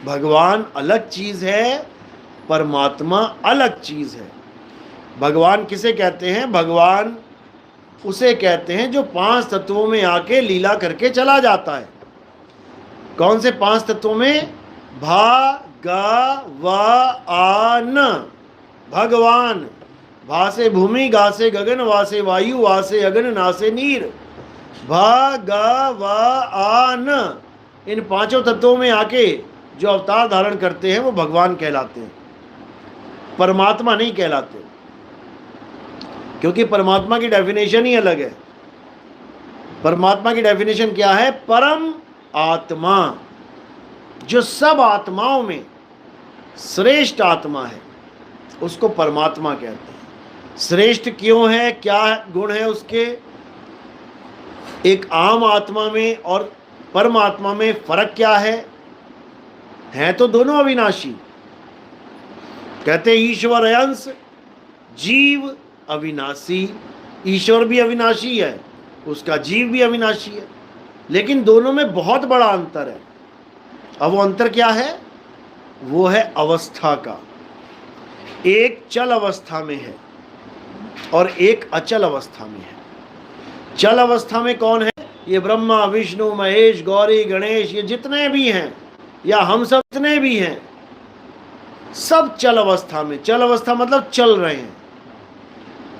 भगवान अलग चीज है, परमात्मा अलग चीज है। भगवान किसे कहते हैं? भगवान उसे कहते हैं जो 5 तत्वों में आके लीला करके चला जाता है। कौन से 5 तत्वों में? भा गा वा आ न। भगवान। भा से भूमि, गा से गगन, वा से वायु, वा से अगन, ना से नीर। भा गा वा आ न। इन 5 तत्वों में आके जो अवतार धारण करते हैं वो भगवान कहलाते हैं, परमात्मा नहीं कहलाते। क्योंकि परमात्मा की डेफिनेशन ही अलग है। परमात्मा की डेफिनेशन क्या है? परम आत्मा, जो सब आत्माओं में श्रेष्ठ आत्मा है, उसको परमात्मा कहते हैं। श्रेष्ठ क्यों है? क्या गुण है उसके? एक आम आत्मा में और परमात्मा में फर्क क्या है? हैं तो दोनों अविनाशी। कहते ईश्वर अंश, जीव अविनाशी। ईश्वर भी अविनाशी है, उसका जीव भी अविनाशी है, लेकिन दोनों में बहुत बड़ा अंतर है। अब वो अंतर क्या है? वो है अवस्था का। एक चल अवस्था में है और एक अचल अवस्था में है। चल अवस्था में कौन है? ये ब्रह्मा, विष्णु, महेश, गौरी, गणेश, ये जितने भी हैं, या हम सब जितने भी हैं, सब चल अवस्था में। चल अवस्था मतलब चल रहे हैं।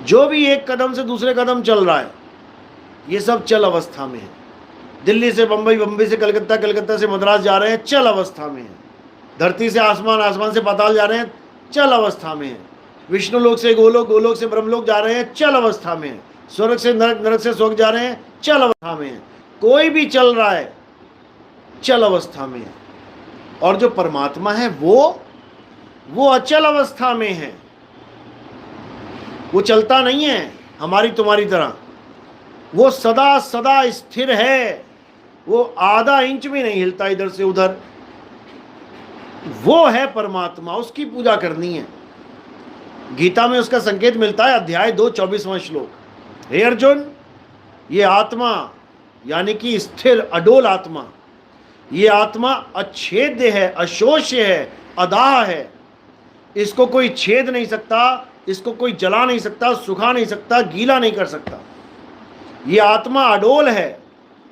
जो भी एक कदम से दूसरे कदम चल रहा है, ये सब चल अवस्था में है। दिल्ली से बंबई, बंबई से कलकत्ता, कलकत्ता से मद्रास जा रहे हैं, चल अवस्था में है। धरती से आसमान, आसमान से पाताल जा रहे हैं, चल अवस्था में है। विष्णु लोक से गोलोक, गोलोक से ब्रह्मलोक जा रहे हैं, चल अवस्था में है। स्वर्ग से नरक, नरक से स्वर्ग जा रहे हैं, चल अवस्था में है। कोई भी चल रहा है, चल अवस्था में है। और जो परमात्मा है वो अचल अवस्था में है। वो चलता नहीं है हमारी तुम्हारी तरह, वो सदा सदा स्थिर है। वो आधा इंच भी नहीं हिलता इधर से उधर। वो है परमात्मा, उसकी पूजा करनी है। गीता में उसका संकेत मिलता है, अध्याय 2 24वां श्लोक। हे अर्जुन, ये आत्मा यानी कि स्थिर अडोल आत्मा, ये आत्मा अच्छेद्य है, अशोष्य है, अदाह है। इसको कोई छेद नहीं सकता, इसको कोई जला नहीं सकता, सुखा नहीं सकता, गीला नहीं कर सकता। ये आत्मा अडोल है,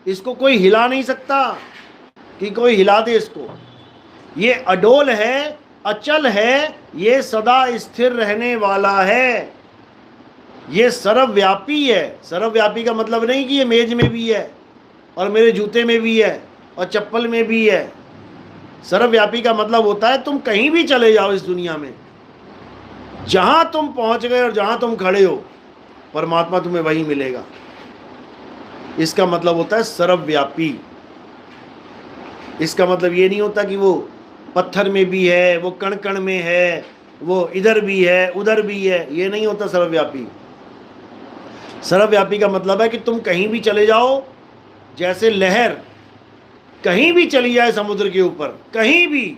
इसको कोई हिला नहीं सकता कि कोई हिला दे इसको। ये अडोल है, अचल है, ये सदा स्थिर रहने वाला है। ये सर्वव्यापी है। सर्वव्यापी का मतलब नहीं कि ये मेज में भी है और मेरे जूते में भी है और चप्पल में भी है। सर्वव्यापी का मतलब होता है तुम कहीं भी चले जाओ इस दुनिया में, जहां तुम पहुंच गए और जहां तुम खड़े हो, परमात्मा तुम्हें वहीं मिलेगा। इसका मतलब होता है सर्वव्यापी। इसका मतलब ये नहीं होता कि वो पत्थर में भी है, वो कण कण में है, वो इधर भी है उधर भी है। ये नहीं होता सर्वव्यापी। सर्वव्यापी का मतलब है कि तुम कहीं भी चले जाओ, जैसे लहर कहीं भी चली जाए समुद्र के ऊपर, कहीं भी,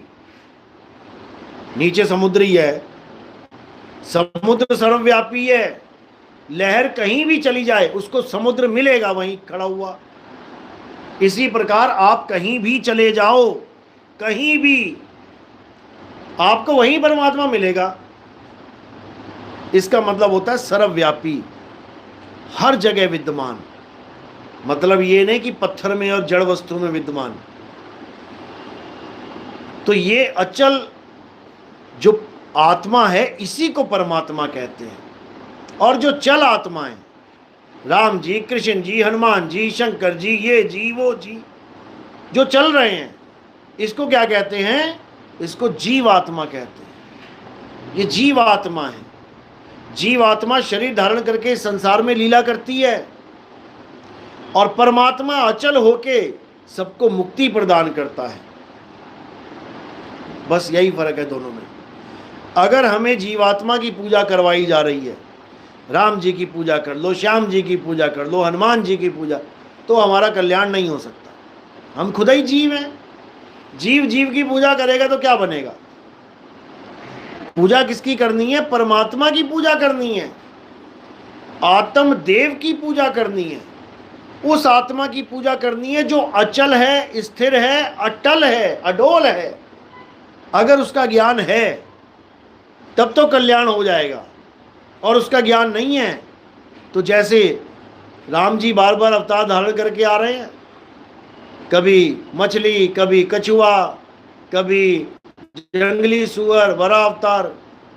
नीचे समुद्र ही है, समुद्र सर्वव्यापी है। लहर कहीं भी चली जाए उसको समुद्र मिलेगा वहीं खड़ा हुआ। इसी प्रकार आप कहीं भी चले जाओ, कहीं भी, आपको वहीं परमात्मा मिलेगा। इसका मतलब होता है सर्वव्यापी, हर जगह विद्यमान। मतलब ये नहीं कि पत्थर में और जड़ वस्तु में विद्यमान। तो ये अचल जो आत्मा है, इसी को परमात्मा कहते हैं। और जो चल आत्मा है, राम जी, कृष्ण जी, हनुमान जी, शंकर जी, ये जी वो जी, जो चल रहे हैं, इसको क्या कहते हैं? इसको जीवात्मा कहते हैं। ये जीवात्मा है। जीवात्मा शरीर धारण करके इस संसार में लीला करती है, और परमात्मा अचल होके सबको मुक्ति प्रदान करता है। बस यही फर्क है दोनों में। अगर हमें जीवात्मा की पूजा करवाई जा रही है, राम जी की पूजा कर लो, श्याम जी की पूजा कर लो, हनुमान जी की पूजा, तो हमारा कल्याण नहीं हो सकता। हम खुद ही जीव हैं। जीव जीव की पूजा करेगा तो क्या बनेगा? पूजा किसकी करनी है? परमात्मा की पूजा करनी है, आत्म देव की पूजा करनी है। उस आत्मा की पूजा करनी है जो अचल है, स्थिर है, अटल है, अडोल है। अगर उसका ज्ञान है तब तो कल्याण हो जाएगा, और उसका ज्ञान नहीं है तो जैसे राम जी बार बार अवतार धारण करके आ रहे हैं, कभी मछली, कभी कछुआ, कभी जंगली सुअर वरा अवतार,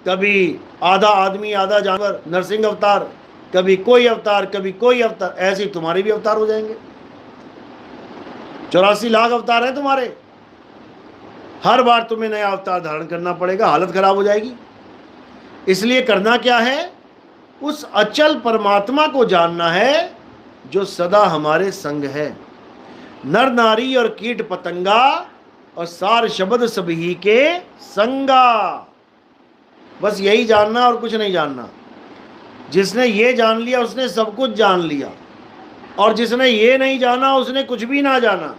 कभी आधा आदमी आधा जानवर नरसिंह अवतार, कभी कोई अवतार, कभी कोई अवतार, ऐसे ही तुम्हारे भी अवतार हो जाएंगे। 84 लाख अवतार हैं तुम्हारे, हर बार तुम्हें नया अवतार धारण करना पड़ेगा, हालत खराब हो जाएगी। इसलिए करना क्या है, उस अचल परमात्मा को जानना है जो सदा हमारे संग है। नर नारी और कीट पतंगा और सार शब्द सभी के संगा, बस यही जानना और कुछ नहीं जानना। जिसने ये जान लिया उसने सब कुछ जान लिया, और जिसने ये नहीं जाना उसने कुछ भी ना जाना।